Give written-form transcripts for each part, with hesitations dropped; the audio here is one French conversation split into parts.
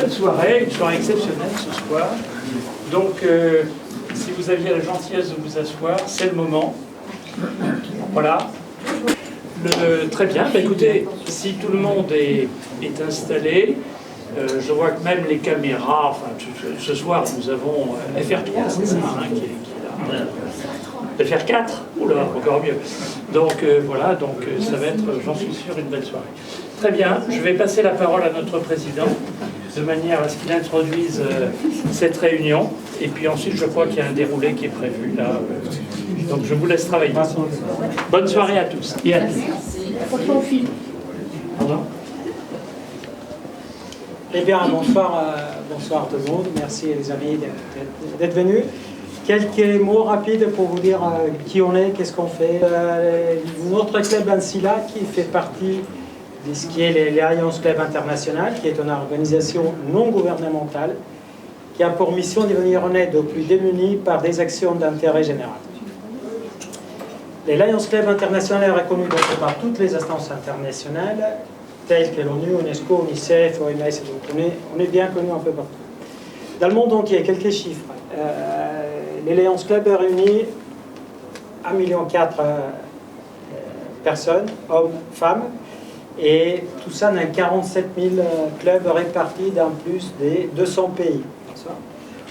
belle soirée, une soirée exceptionnelle ce soir. Donc, si vous aviez la gentillesse de vous asseoir, c'est le moment. Voilà. Très bien. Bah, écoutez, si tout le monde est installé, je vois que même les caméras, enfin, ce soir, nous avons FR3, c'est ça, hein, qui est là. FR4, oula, encore mieux. Donc voilà, donc ça va être, j'en suis sûr, une belle soirée. Très bien, je vais passer la parole à notre président, de manière à ce qu'il introduise cette réunion. Et puis ensuite, je crois qu'il y a un déroulé qui est prévu là. Donc je vous laisse travailler. Bonne soirée à tous et à toutes. Pardon ? Eh bien, bonsoir tout le monde. Merci les amis d'être venus. Quelques mots rapides pour vous dire qui on est, qu'est-ce qu'on fait. Notre club Ancila, qui fait partie de ce qui est l'Alliance Club International, qui est une organisation non gouvernementale, qui a pour mission de venir en aide aux plus démunis par des actions d'intérêt général. L'Alliance Club International est reconnue donc par toutes les instances internationales, telles que l'ONU, UNESCO, UNICEF, OMS, donc on est bien connu un peu partout. Dans le monde entier, quelques chiffres. L'Alliance Club réunit 1,4 million personnes, hommes, femmes, et tout ça dans 47 000 clubs répartis dans plus de 200 pays.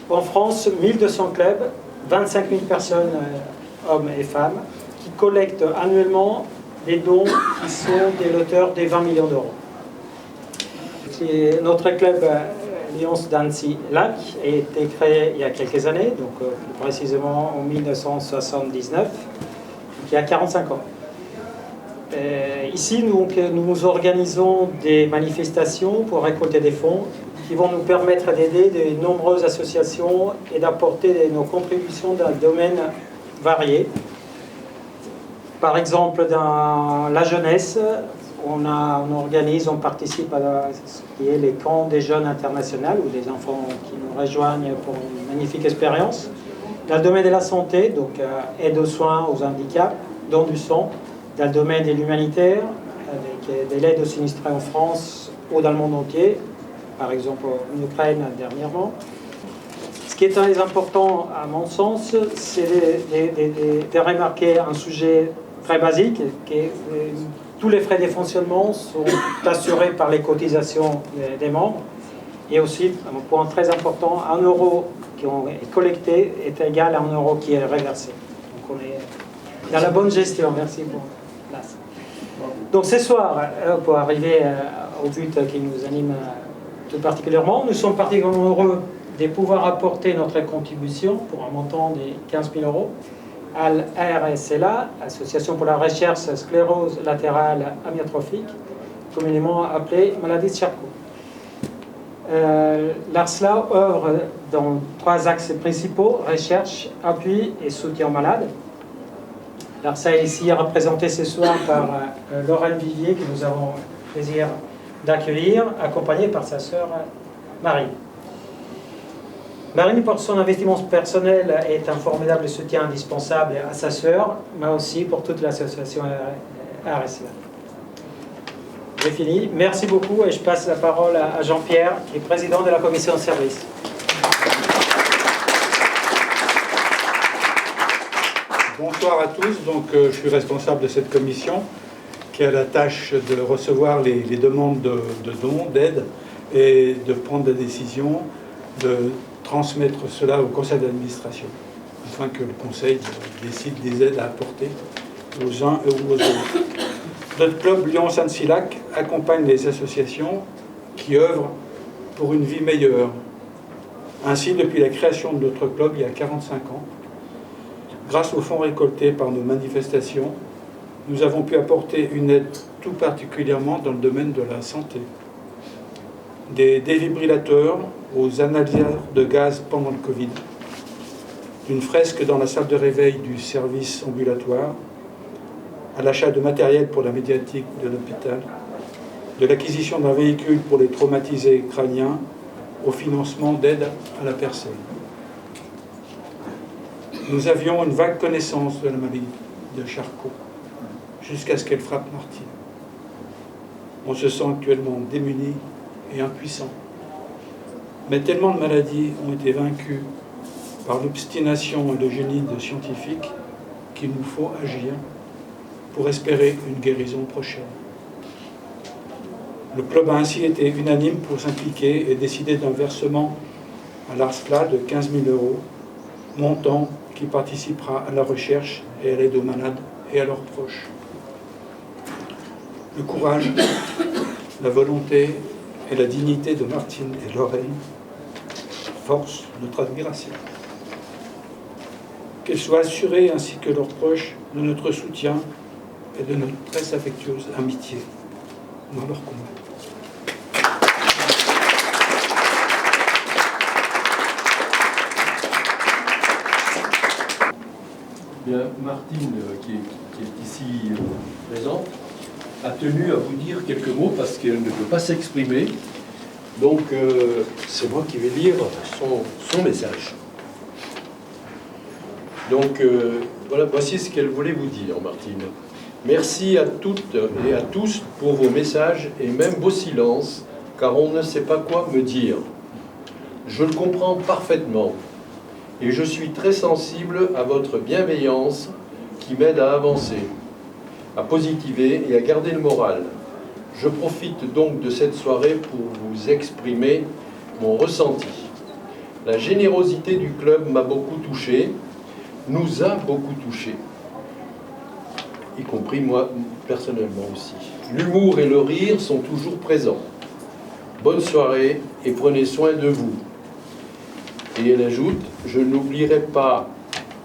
En France, 1200 clubs, 25 000 personnes, hommes et femmes, qui collectent annuellement des dons qui sont de l'auteur de 20 millions d'euros. Notre club Alliance d'Annecy-Lac a été créé il y a quelques années, donc plus précisément en 1979, il y a 45 ans. Ici, nous organisons des manifestations pour récolter des fonds qui vont nous permettre d'aider de nombreuses associations et d'apporter nos contributions dans des domaines variés. Par exemple, dans la jeunesse, on participe à ce qui est les camps des jeunes internationaux, ou des enfants qui nous rejoignent pour une magnifique expérience. Dans le domaine de la santé, donc aide aux soins, aux handicaps, don du sang. Dans le domaine de l'humanitaire, avec de l'aide aux sinistrés en France ou dans le monde entier, par exemple en Ukraine dernièrement. Ce qui est très important à mon sens, c'est de remarquer un sujet très basique, que tous les frais de fonctionnement sont assurés par les cotisations des membres. Et aussi, un point très important, 1 euro qui est collecté est égal à 1 euro qui est reversé. Donc on est dans la bonne gestion. Merci pour la place. Donc ce soir, pour arriver au but qui nous anime tout particulièrement, nous sommes particulièrement heureux de pouvoir apporter notre contribution pour un montant de 15 000 euros à l'ARSLA, Association pour la recherche sclérose latérale amyotrophique, communément appelée maladie de Charcot. L'ARSLA œuvre dans 3 axes principaux: recherche, appui et soutien aux malades. L'ARSLA est ici représentée ce soir par Laurent Vivier, que nous avons le plaisir d'accueillir, accompagnée par sa sœur Marie. Marine, pour son investissement personnel, est un formidable soutien indispensable à sa sœur, mais aussi pour toute l'association ARSLA. J'ai fini. Merci beaucoup et je passe la parole à Jean-Pierre, qui est président de la commission de service. Bonsoir à tous. Donc, je suis responsable de cette commission qui a la tâche de recevoir les demandes de dons, d'aide, et de prendre des décisions, de transmettre cela au conseil d'administration, afin que le conseil décide des aides à apporter aux uns ou aux autres. Notre club Lyon-Annecy-Lac accompagne les associations qui œuvrent pour une vie meilleure. Ainsi, depuis la création de notre club il y a 45 ans, grâce aux fonds récoltés par nos manifestations, nous avons pu apporter une aide tout particulièrement dans le domaine de la santé. Des défibrillateurs aux analyseurs de gaz pendant le Covid, d'une fresque dans la salle de réveil du service ambulatoire, à l'achat de matériel pour la médiatique de l'hôpital, de l'acquisition d'un véhicule pour les traumatisés crâniens, au financement d'aide à la personne. Nous avions une vague connaissance de la maladie de Charcot, jusqu'à ce qu'elle frappe Martine. On se sent actuellement démuni et impuissant. Mais tellement de maladies ont été vaincues par l'obstination et le génie de scientifiques qu'il nous faut agir pour espérer une guérison prochaine. Le club a ainsi été unanime pour s'impliquer et décider d'un versement à l'ARSFLA de 15 000 €, montant qui participera à la recherche et à l'aide aux malades et à leurs proches. Le courage, la volonté et la dignité de Martine et Lorraine forcent notre admiration. Qu'elles soient assurées, ainsi que leurs proches, de notre soutien et de notre très affectueuse amitié dans leur combat. Bien, Martine, qui est ici présente, a tenu à vous dire quelques mots parce qu'elle ne peut pas s'exprimer. Donc, c'est moi qui vais lire son message. Donc, voilà, voici ce qu'elle voulait vous dire, Martine. Merci à toutes et à tous pour vos messages et même vos silences, car on ne sait pas quoi me dire. Je le comprends parfaitement. Et je suis très sensible à votre bienveillance qui m'aide à avancer, à positiver et à garder le moral. Je profite donc de cette soirée pour vous exprimer mon ressenti. La générosité du club m'a beaucoup touché, nous a beaucoup touché, y compris moi personnellement aussi. L'humour et le rire sont toujours présents. Bonne soirée et prenez soin de vous. Et elle ajoute, je n'oublierai pas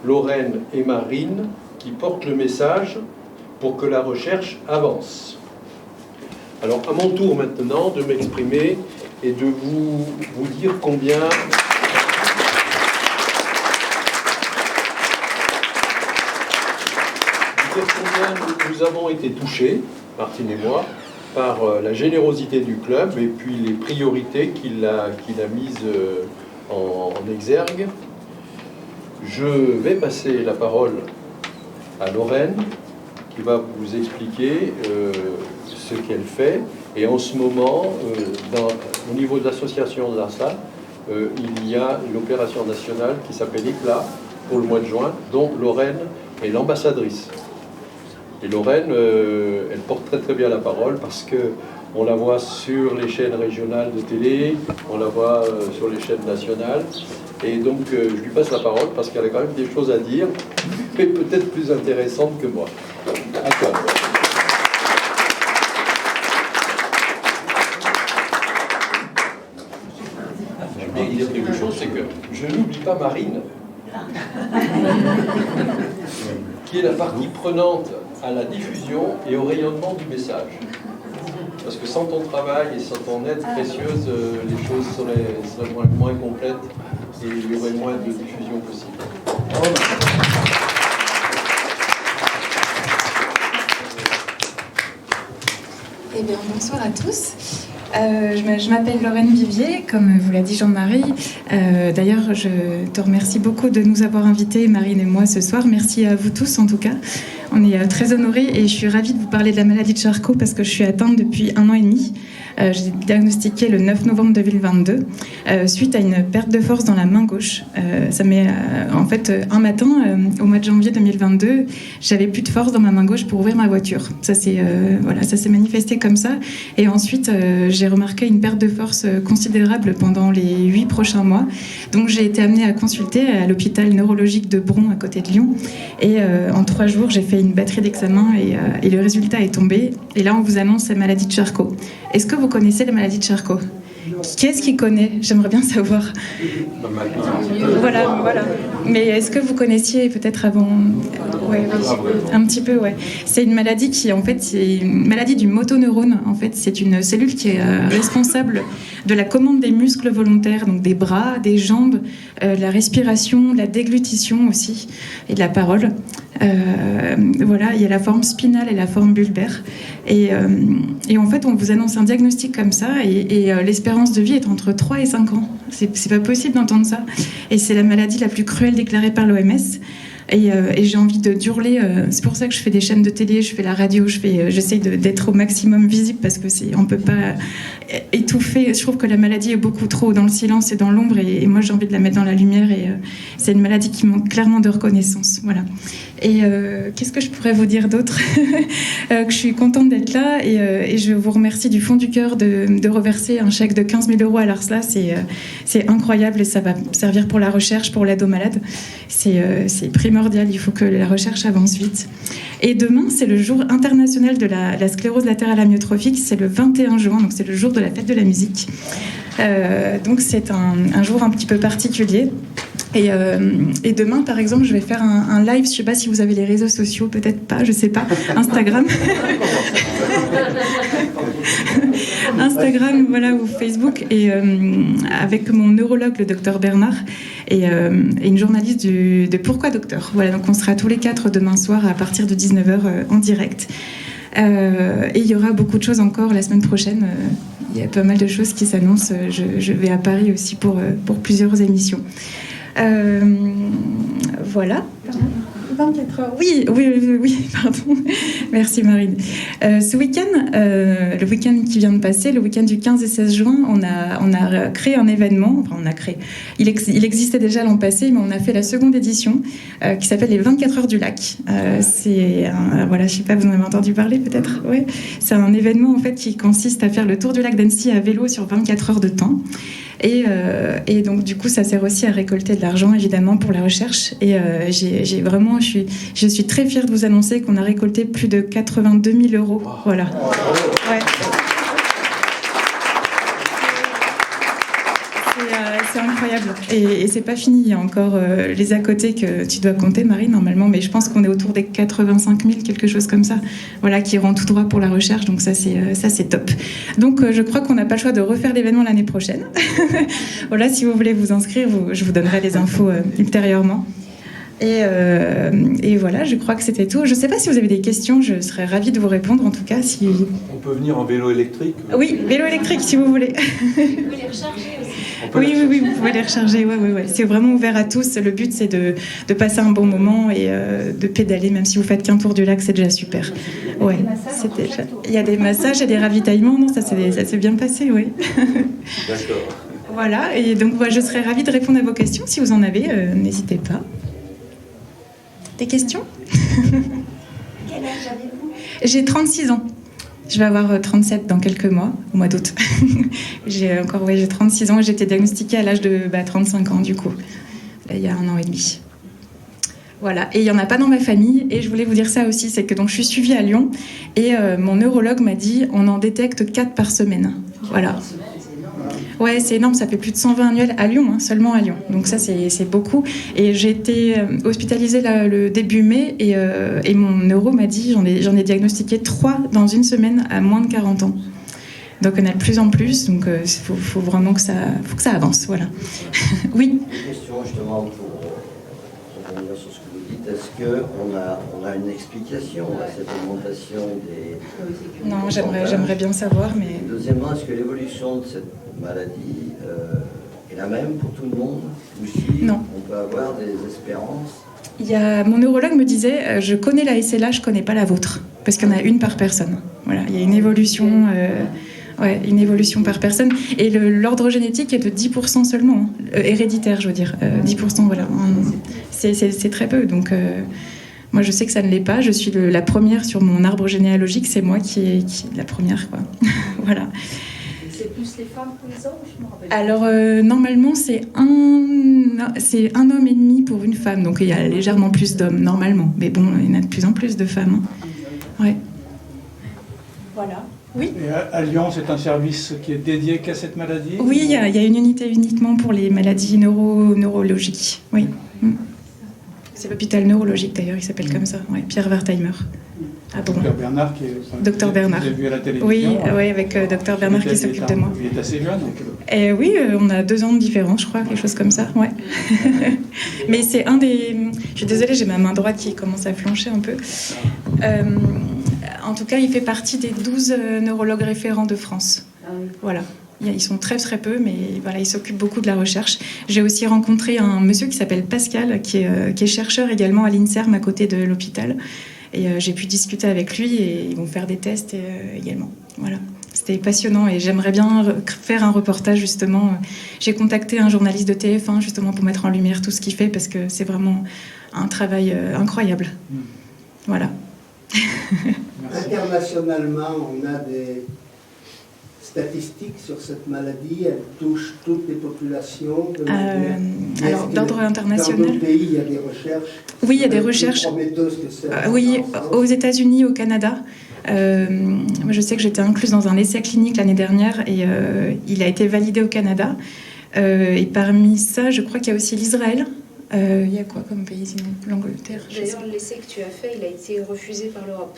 Lorraine et Marine qui portent le message pour que la recherche avance. Alors, à mon tour maintenant de m'exprimer et de vous dire combien nous avons été touchés, Martine et moi, par la générosité du club et puis les priorités qu'il a mises en exergue. Je vais passer la parole à Lorraine qui va vous expliquer ce qu'elle fait. Et en ce moment, au niveau de l'association de l'ARSA, il y a l'opération nationale qui s'appelle ECLA pour le mois de juin, dont Lorraine est l'ambassadrice. Et Lorraine, elle porte très très bien la parole parce que on la voit sur les chaînes régionales de télé, on la voit sur les chaînes nationales. Et donc, je lui passe la parole parce qu'elle a quand même des choses à dire, mais peut-être plus intéressantes que moi. À toi. Je vais bien dire quelque chose, c'est que je n'oublie pas Marine, qui est la partie prenante à la diffusion et au rayonnement du message. Parce que sans ton travail et sans ton aide précieuse, les choses seraient moins complètes et il y aurait moins de diffusion possible. Eh bien, bonsoir à tous. Je m'appelle Lorraine Vivier, comme vous l'a dit Jean-Marie. D'ailleurs, je te remercie beaucoup de nous avoir invités, Marine et moi, ce soir. Merci à vous tous, en tout cas. On est très honorés et je suis ravie de vous parler de la maladie de Charcot parce que je suis atteinte depuis 1 an et demi. J'ai été diagnostiquée le 9 novembre 2022 suite à une perte de force dans la main gauche. En fait, un matin, au mois de janvier 2022, j'avais plus de force dans ma main gauche pour ouvrir ma voiture. Ça s'est manifesté comme ça. Et ensuite, j'ai remarqué une perte de force considérable pendant les 8 prochains mois. Donc, j'ai été amenée à consulter à l'hôpital neurologique de Bron, à côté de Lyon. Et en 3 jours, j'ai fait une batterie d'examens et le résultat est tombé. Et là, on vous annonce la maladie de Charcot. Est-ce que vous connaissez la maladie de Charcot ? Qui est-ce qui connaît ? J'aimerais bien savoir. Voilà. Mais est-ce que vous connaissiez peut-être avant ? Oui, un petit peu, ouais. C'est une maladie qui, en fait, c'est une maladie du motoneurone. En fait, c'est une cellule qui est responsable de la commande des muscles volontaires, donc des bras, des jambes, de la respiration, de la déglutition aussi, et de la parole. Voilà, il y a la forme spinale et la forme bulbaire. Et en fait, on vous annonce un diagnostic comme ça, et l'espérance de vie est entre 3 et 5 ans. C'est pas possible d'entendre ça. Et c'est la maladie la plus cruelle déclarée par l'OMS. Et j'ai envie d'hurler. C'est pour ça que je fais des chaînes de télé, je fais la radio, j'essaye d'être au maximum visible parce que on peut pas étouffer. Je trouve que la maladie est beaucoup trop dans le silence et dans l'ombre, et moi j'ai envie de la mettre dans la lumière. Et c'est une maladie qui manque clairement de reconnaissance. Voilà. Et qu'est-ce que je pourrais vous dire d'autre? Que je suis contente d'être là, et je vous remercie du fond du cœur de reverser un chèque de 15 000 € à l'ARSLA. C'est incroyable, et ça va servir pour la recherche, pour l'aide aux malades. C'est primordial, il faut que la recherche avance vite. Et demain, c'est le jour international de la sclérose latérale amyotrophique, c'est le 21 juin, donc c'est le jour de la fête de la musique. Donc c'est un jour un petit peu particulier. Et demain, par exemple, je vais faire un live, je ne sais pas si vous avez les réseaux sociaux, peut-être pas, je ne sais pas, Instagram. Instagram, voilà, ou Facebook, et avec mon neurologue, le docteur Bernard, et une journaliste de Pourquoi Docteur. Voilà, donc on sera tous les 4 demain soir à partir de 19h en direct. Et il y aura beaucoup de choses encore la semaine prochaine. Il y a pas mal de choses qui s'annoncent. Je vais à Paris aussi pour plusieurs émissions. Voilà. 24 heures. Oui, pardon. Merci Marine. Ce week-end, le week-end qui vient de passer, le week-end du 15 et 16 juin, on a créé un événement. Enfin, il existait déjà l'an passé, mais on a fait la seconde édition qui s'appelle les 24 heures du lac. Voilà, je sais pas, vous en avez entendu parler peut-être. Ouais. C'est un événement en fait qui consiste à faire le tour du lac d'Annecy à vélo sur 24 heures de temps. Et donc du coup ça sert aussi à récolter de l'argent évidemment pour la recherche, et je suis très fière de vous annoncer qu'on a récolté plus de 82 000 €. Voilà. Ouais. C'est incroyable, et c'est pas fini, il y a encore les à côté que tu dois compter Marie normalement, mais je pense qu'on est autour des 85 000, quelque chose comme ça, voilà, qui iront tout droit pour la recherche, donc ça c'est top. Donc je crois qu'on n'a pas le choix de refaire l'événement l'année prochaine. Voilà, si vous voulez vous inscrire, je vous donnerai les infos ultérieurement. Et voilà, je crois que c'était tout. Je ne sais pas si vous avez des questions, je serais ravie de vous répondre en tout cas. Si... On peut venir en vélo électrique? Oui, vélo électrique si vous voulez. Vous pouvez les recharger aussi. Oui, vous pouvez les recharger. Ouais. C'est vraiment ouvert à tous. Le but c'est de passer un bon moment et de pédaler, même si vous faites qu'un tour du lac, c'est déjà super. Ouais, il y a des massages et des ravitaillements. Non, ça s'est bien passé, oui. D'accord. Voilà, et donc je serais ravie de répondre à vos questions. Si vous en avez, n'hésitez pas. Des questions? Quel âge avez-vous? J'ai 36 ans. Je vais avoir 37 dans quelques mois, au mois d'août. J'ai 36 ans. J'ai été diagnostiquée à l'âge de 35 ans, du coup. Là, il y a 1 an et demi. Voilà, et il n'y en a pas dans ma famille. Et je voulais vous dire ça aussi, c'est que donc, je suis suivie à Lyon. Et mon neurologue m'a dit, on en détecte 4 par semaine. Voilà. Ouais, c'est énorme, ça fait plus de 120 annuels à Lyon, hein, seulement à Lyon. Donc ça, c'est beaucoup. Et j'ai été hospitalisée le début mai, et mon neuro m'a dit, j'en ai diagnostiqué 3 dans une semaine à moins de 40 ans. Donc on a de plus en plus, donc il faut vraiment que ça avance, voilà. Oui. Une question justement pour revenir sur ce que vous dites. Est-ce qu'on a une explication à cette augmentation des... Non, j'aimerais bien savoir, mais... Deuxièmement, est-ce que l'évolution de cette maladie est la même pour tout le monde? Ou si non. On peut avoir des espérances? Mon neurologue me disait, je connais la SLA, je ne connais pas la vôtre, parce qu'il y en a une par personne. Voilà, il y a une évolution... une évolution par personne. Et l'ordre génétique est de 10% seulement, hein. Héréditaire, je veux dire. 10%, voilà. C'est très peu. Donc, moi, je sais que ça ne l'est pas. Je suis la première sur mon arbre généalogique. C'est moi qui est la première, quoi. Voilà. C'est plus les femmes que les hommes, je me rappelle. Alors, normalement, c'est un homme et demi pour une femme. Donc, il y a légèrement plus d'hommes, normalement. Mais bon, il y en a de plus en plus de femmes. Hein. Ouais. Voilà. Oui. Et à Lyon, c'est un service qui est dédié qu'à cette maladie? Oui, il y a une unité uniquement pour les maladies neurologiques. Oui. C'est l'hôpital neurologique d'ailleurs, il s'appelle comme ça. Ouais, Pierre Wertheimer. Ah bon. Docteur Bernard qui est... Docteur Bernard. Vous avez vu à la télévision? Oui, avec Docteur Bernard qui s'occupe de moi. Il est assez jeune. Donc... Et oui, on a 2 ans de différence, je crois, quelque chose comme ça. Ouais. Mais c'est un des... Je suis désolée, j'ai ma main droite qui commence à flancher un peu. En tout cas, il fait partie des 12 neurologues référents de France. Voilà. Ils sont très très peu, mais voilà, ils s'occupent beaucoup de la recherche. J'ai aussi rencontré un monsieur qui s'appelle Pascal, qui est chercheur également à l'INSERM à côté de l'hôpital. Et j'ai pu discuter avec lui et ils vont faire des tests également. Voilà. C'était passionnant et j'aimerais bien faire un reportage justement. J'ai contacté un journaliste de TF1 justement pour mettre en lumière tout ce qu'il fait parce que c'est vraiment un travail incroyable. Voilà. Internationalement, on a des statistiques sur cette maladie. Elle touche toutes les populations. Alors, d'ordre international. Dans d'autres pays, il y a des recherches. Oui, il y a des recherches. Oui, aux États-Unis, au Canada. Moi, je sais que j'étais incluse dans un essai clinique l'année dernière et il a été validé au Canada. Et parmi ça, je crois qu'il y a aussi l'Israël. Il y a quoi comme pays sinon? L'Angleterre. D'ailleurs, l'essai que tu as fait, il a été refusé par l'Europe.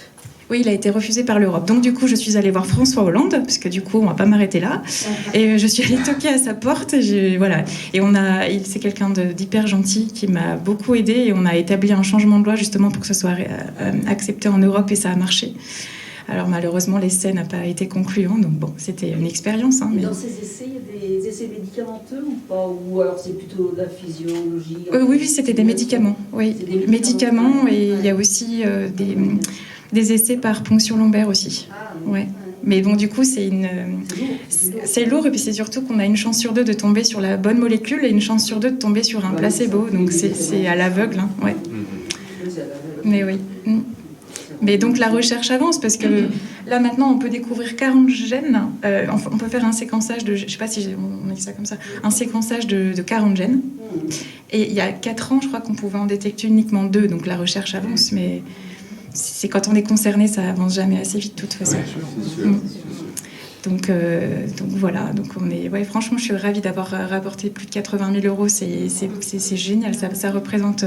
Oui, il a été refusé par l'Europe. Donc du coup, je suis allée voir François Hollande, parce que du coup, on va pas m'arrêter là. Et je suis allée toquer à sa porte. Voilà. Et c'est quelqu'un d'hyper gentil qui m'a beaucoup aidée. Et on a établi un changement de loi justement pour que ce soit accepté en Europe et ça a marché. Alors malheureusement, l'essai n'a pas été concluant. Donc bon, c'était une expérience. Mais dans ces essais, il y a des essais médicamenteux ou pas? Ou alors c'est plutôt de la physiologie? Oui, c'était des médicaments. Oui, des médicaments et il y a aussi des essais par ponction lombaire aussi. Ouais. Mais bon, du coup, c'est lourd et puis c'est surtout qu'on a une chance sur deux de tomber sur la bonne molécule et une chance sur deux de tomber sur un placebo. Donc c'est à l'aveugle. Hein. Ouais. Mais oui. Mais donc la recherche avance parce que là maintenant on peut découvrir 40 gènes, on peut faire un séquençage de, je sais pas si on dit ça comme ça, un séquençage de 40 gènes. Et il y a 4 ans je crois qu'on pouvait en détecter uniquement 2, donc la recherche avance, mais c'est quand on est concerné ça avance jamais assez vite de toute façon. C'est sûr. Donc voilà, donc franchement je suis ravie d'avoir rapporté plus de 80 000 €, c'est génial, ça représente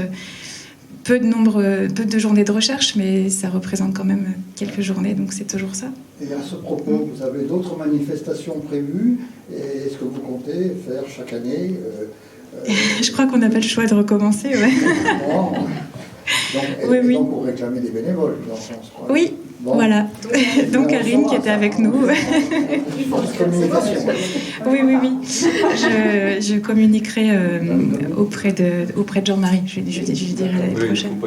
peu de journées de recherche, mais ça représente quand même quelques journées, donc c'est toujours ça. Et à ce propos, vous avez d'autres manifestations prévues, et est-ce que vous comptez faire chaque année Je crois qu'on n'a pas le choix de recommencer, ouais. Bon. Donc, Oui. donc pour réclamer des bénévoles, dans le sens, quoi. Oui, bon. Voilà. Donc Karine qui était avec nous. Oui. Je communiquerai auprès de Jean-Marie. Je dirai l'année prochaine.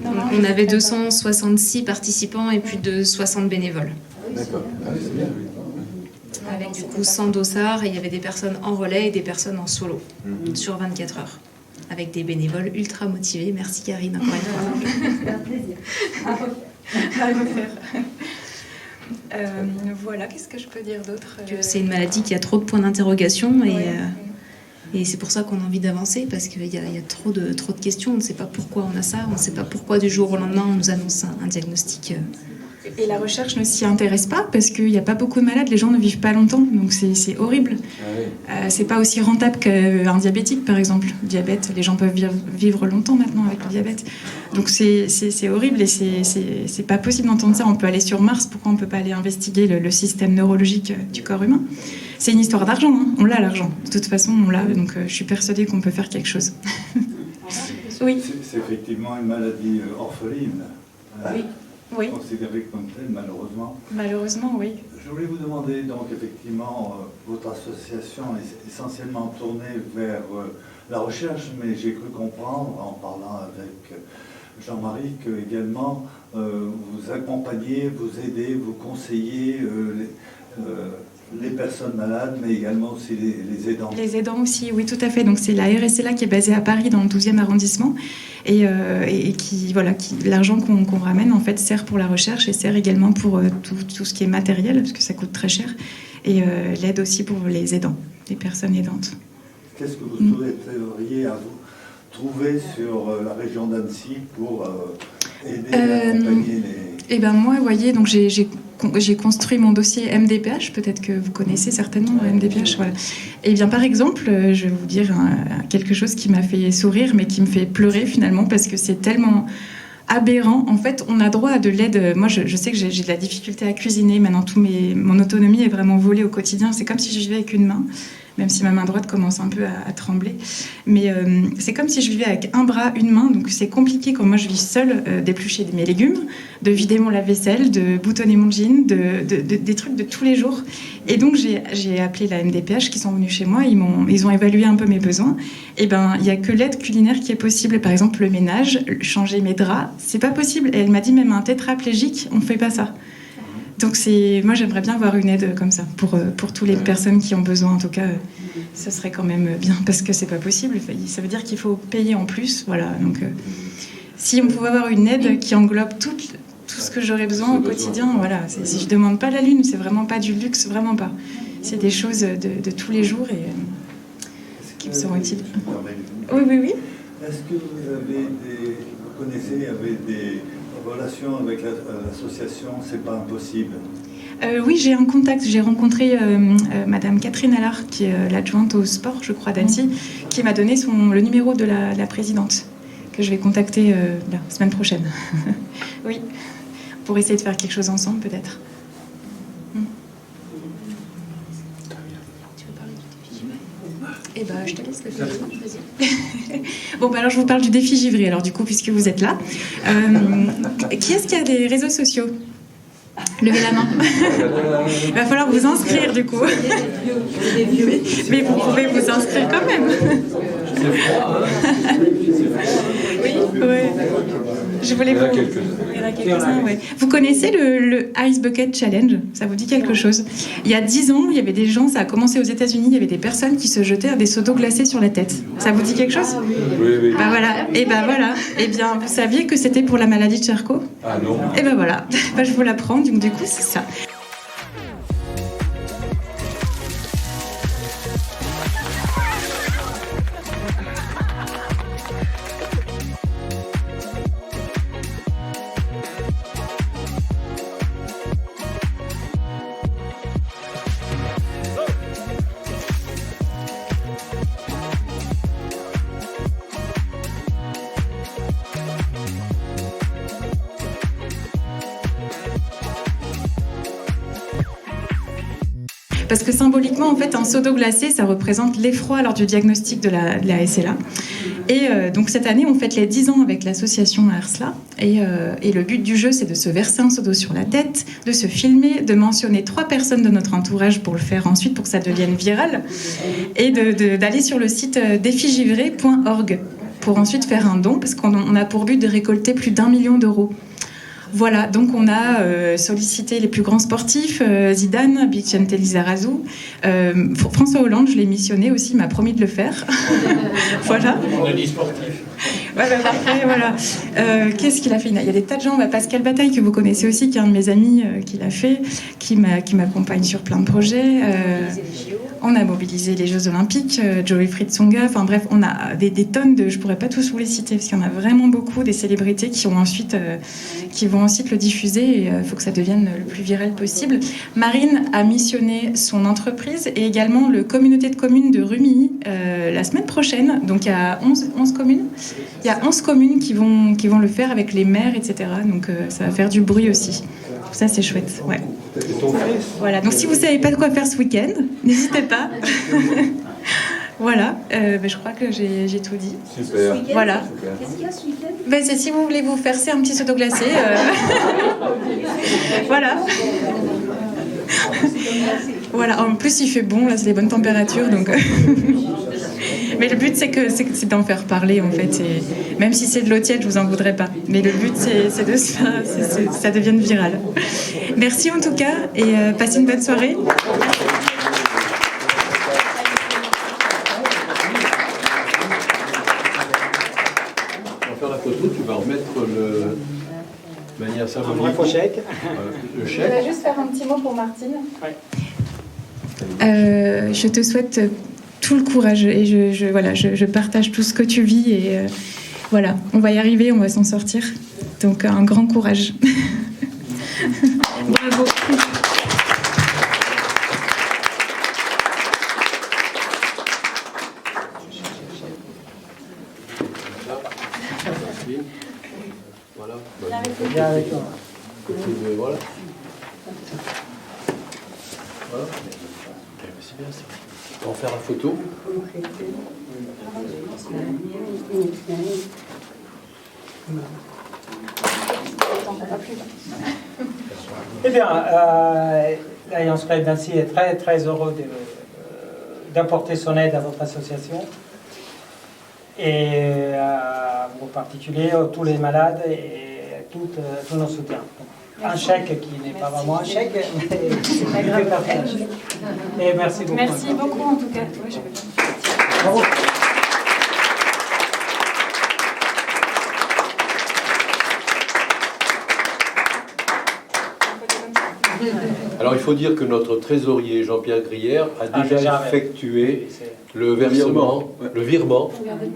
On avait 266 participants et plus de 60 bénévoles. D'accord. C'est bien, oui. Avec du coup 100 dossards et il y avait des personnes en relais et des personnes en solo sur 24 heures. Avec des bénévoles ultra motivés. Merci Karine encore une fois. C'était un plaisir. À refaire. Voilà, qu'est-ce que je peux dire d'autre? C'est une maladie qui a trop de points d'interrogation et c'est pour ça qu'on a envie d'avancer parce qu'il y a trop de questions. On ne sait pas pourquoi on a ça, on ne sait pas pourquoi du jour au lendemain on nous annonce un diagnostic. Et la recherche ne s'y intéresse pas parce qu'il n'y a pas beaucoup de malades, les gens ne vivent pas longtemps, donc c'est horrible. C'est pas aussi rentable qu'un diabétique par exemple. Le diabète, les gens peuvent vivre longtemps maintenant avec le diabète. Donc c'est horrible et c'est pas possible d'entendre ça. On peut aller sur Mars, pourquoi on peut pas aller investiguer le système neurologique du corps humain? C'est une histoire d'argent, hein. On l'a l'argent. De toute façon, on l'a, donc je suis persuadée qu'on peut faire quelque chose. Oui. C'est effectivement une maladie orpheline. Oui. Considérée comme telle, malheureusement. Malheureusement, oui. Je voulais vous demander, donc, effectivement, votre association est essentiellement tournée vers la recherche, mais j'ai cru comprendre, en parlant avec Jean-Marie, que également vous accompagnez, vous aidez, vous conseillez les personnes malades, mais également aussi les aidants. Les aidants aussi, oui, tout à fait. Donc c'est la RSLA qui est basée à Paris, dans le 12e arrondissement, et qui l'argent qu'on ramène en fait sert pour la recherche et sert également pour tout ce qui est matériel, parce que ça coûte très cher, et l'aide aussi pour les aidants, les personnes aidantes. Qu'est-ce que vous souhaiteriez à vous trouver sur la région d'Annecy pour aider à accompagner les... Eh bien moi, vous voyez, donc j'ai construit mon dossier MDPH, peut-être que vous connaissez certainement MDPH. Voilà. Et bien par exemple, je vais vous dire quelque chose qui m'a fait sourire, mais qui me fait pleurer finalement, parce que c'est tellement aberrant. En fait, on a droit à de l'aide. Moi, je sais que j'ai de la difficulté à cuisiner. Maintenant, mon autonomie est vraiment volée au quotidien. C'est comme si je vivais avec une main. même si ma main droite commence un peu à trembler. Mais c'est comme si je vivais avec un bras, une main, donc c'est compliqué quand moi je vis seule d'éplucher mes légumes, de vider mon lave-vaisselle, de boutonner mon jean, des trucs de tous les jours. Et donc j'ai appelé la MDPH qui sont venus chez moi, ils ont évalué un peu mes besoins. Et ben il n'y a que l'aide culinaire qui est possible. Par exemple le ménage, changer mes draps, c'est pas possible. Et elle m'a dit même un tétraplégique, on fait pas ça. Donc moi j'aimerais bien avoir une aide comme ça pour toutes les personnes qui ont besoin. En tout cas, ce serait quand même bien parce que c'est pas possible. Ça veut dire qu'il faut payer en plus. Voilà. Donc si on pouvait avoir une aide qui englobe tout ce que j'aurais besoin au quotidien, voilà. Si je demande pas la lune, c'est vraiment pas du luxe, vraiment pas. C'est des choses de tous les jours et qui me seront utiles. Oui. Est-ce que vous connaissez, des relations avec l'association C'est pas impossible? Oui, j'ai un contact. J'ai rencontré Madame Catherine Allard, qui est l'adjointe au sport, je crois, d'Annecy, qui m'a donné le numéro de la présidente, que je vais contacter la semaine prochaine. Oui, pour essayer de faire quelque chose ensemble, peut-être. Eh ben, je te laisse le faire. Vas-y. Bon, alors je vous parle du défi Givry, alors du coup, puisque vous êtes là. Qui est-ce qui a des réseaux sociaux? Levez la main. Il va falloir vous inscrire, du coup. Mais vous pouvez vous inscrire quand même. Oui, ouais. Je voulais vous... Il y en a quelques-uns, ouais. Vous connaissez le Ice Bucket Challenge? Ça vous dit quelque chose? Il y a 10 ans, il y avait des gens, ça a commencé aux États-Unis, il y avait des personnes qui se jetaient des seaux d'eau glacés sur la tête. Ça vous dit quelque chose? Oui. Bah voilà. Et ben voilà. Eh bien, vous saviez que c'était pour la maladie de Charcot? Ah non. Et ben voilà. Bah, je vous l'apprends, donc du coup, c'est ça. Parce que symboliquement, en fait, un seau d'eau glacée, ça représente l'effroi lors du diagnostic de la SLA. Et donc cette année, on fête les 10 ans avec l'association Arsla. Et le but du jeu, c'est de se verser un seau d'eau sur la tête, de se filmer, de mentionner 3 personnes de notre entourage pour le faire ensuite, pour que ça devienne viral, et d'aller sur le site défigivry.org pour ensuite faire un don, parce qu'on a pour but de récolter plus d'1 million d'euros. Voilà, donc on a sollicité les plus grands sportifs, Zidane, Vicente Lizarazu, François Hollande, je l'ai missionné aussi, il m'a promis de le faire. Voilà. On a dit sportif. Ouais, bah, parfait, voilà. Qu'est-ce qu'il a fait? Il y a des tas de gens. Pascal Bataille, que vous connaissez aussi, qui est un de mes amis, qui l'a fait, qui m'accompagne sur plein de projets. On a mobilisé les Jeux Olympiques, Joey Fritzonga, enfin bref, on a des tonnes je pourrais pas tous vous les citer, parce qu'il y en a vraiment beaucoup, des célébrités qui vont ensuite le diffuser, et il faut que ça devienne le plus viral possible. Marine a missionné son entreprise et également le communauté de communes de Rumilly la semaine prochaine, donc il y a 11 communes. Il y a 11 communes qui vont le faire avec les maires, etc. Donc ça va faire du bruit aussi. Ça, c'est chouette. Ouais. Voilà. Donc si vous ne savez pas de quoi faire ce week-end, n'hésitez pas. Voilà. Je crois que j'ai tout dit. Super. Voilà. Qu'est-ce qu'il y a ce week-end? C'est si vous voulez vous verser un petit seau d'eau glacée. Voilà. Voilà. En plus, il fait bon. Là, c'est les bonnes températures. Donc. Mais le but, c'est d'en faire parler, en fait. Et même si c'est de l'eau tiède, je vous en voudrais pas. Mais le but, c'est de ça devienne viral. Merci en tout cas, et passez une bonne soirée. On va faire la photo, tu vas remettre de manière symbolique. Un chèque. Le Je chèque. vais juste faire un petit mot pour Martine. Je te souhaite tout le courage, et je partage tout ce que tu vis, et voilà, on va y arriver, on va s'en sortir. Donc un grand courage. Bravo. Voilà. Bien avec toi. Voilà. Voilà. C'est bien ça. On va faire la photo. Eh bien, l'Alliance Club d'Annecy est très, très heureux d'apporter son aide à votre association et en particulier tous les malades et tous nos soutiens. Un chèque qui n'est pas vraiment un chèque, mais c'est pas grave. Et merci beaucoup. Merci beaucoup en tout cas. Oui, je vais bien. Bravo. Alors il faut dire que notre trésorier Jean-Pierre Grière a déjà effectué le versement, le virement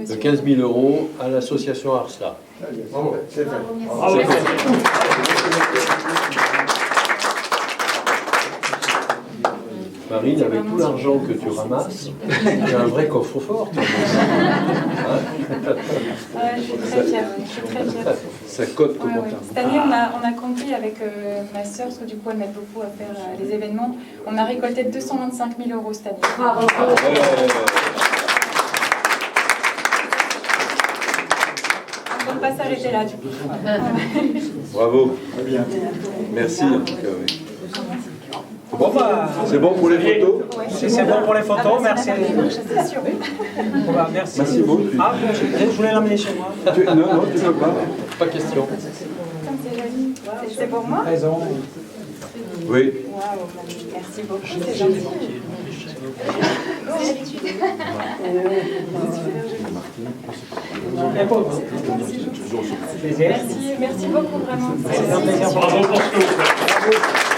de 15 000 € à l'association Arsla. Bravo, c'est fait. Bravo. Marine, avec tout l'argent que tu ramasses, tu as un vrai coffre-fort. Je suis très fière. Ça cote comment Cette année, on a compté avec ma sœur, parce que du coup, elle m'aide beaucoup à faire les événements. On a récolté 225 000 € cette année. Bravo. On ne peut pas s'arrêter là, du coup. Bravo. Très bien. Merci en tout cas. Oui. Bon, bah, c'est bon pour les photos? C'est bon pour les photos, merci. Bon, bah, merci. Merci beaucoup. Ah, je voulais l'emmener chez moi. Non, tu peux pas. Pas question. Comme c'est joli. C'est pour moi? Raison. Oui. Waouh, merci beaucoup, c'est gentil. Merci beaucoup vraiment. C'est un plaisir. Bravo pour ce que vous faites.